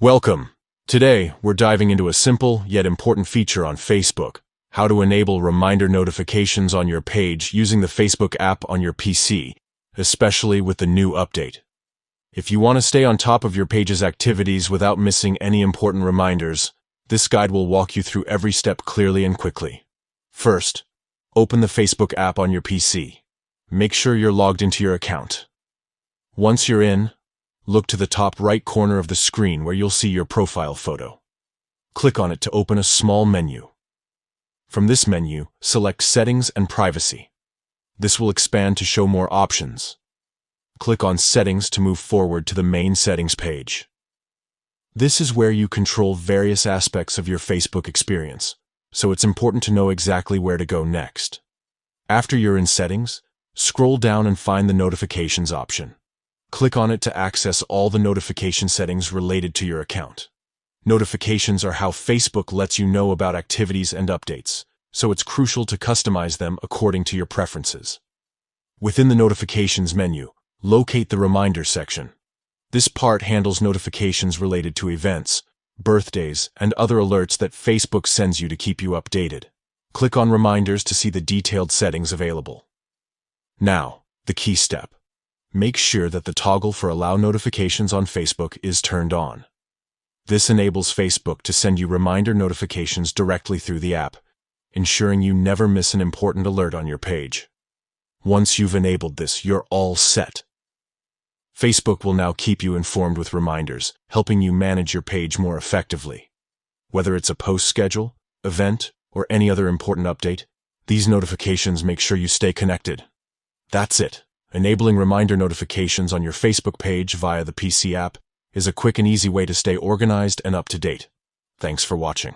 Welcome. Today, we're diving into a simple yet important feature on Facebook: how to enable reminder notifications on your page using the Facebook app on your PC, especially with the new update. If you want to stay on top of your page's activities without missing any important reminders, this guide will walk you through every step clearly and quickly. First, open the Facebook app on your PC. Make sure you're logged into your account. Once you're in, look to the top right corner of the screen where you'll see your profile photo. Click on it to open a small menu. From this menu, select Settings and Privacy. This will expand to show more options. Click on Settings to move forward to the main settings page. This is where you control various aspects of your Facebook experience, so it's important to know exactly where to go next. After you're in Settings, scroll down and find the Notifications option. Click on it to access all the notification settings related to your account. Notifications are how Facebook lets you know about activities and updates, so it's crucial to customize them according to your preferences. Within the Notifications menu, locate the Reminders section. This part handles notifications related to events, birthdays, and other alerts that Facebook sends you to keep you updated. Click on Reminders to see the detailed settings available. Now, the key step. Make sure that the toggle for Allow Notifications on Facebook is turned on. This enables Facebook to send you reminder notifications directly through the app, ensuring you never miss an important alert on your page. Once you've enabled this, you're all set. Facebook will now keep you informed with reminders, helping you manage your page more effectively. Whether it's a post schedule, event, or any other important update, these notifications make sure you stay connected. That's it. Enabling reminder notifications on your Facebook page via the PC app is a quick and easy way to stay organized and up to date. Thanks for watching.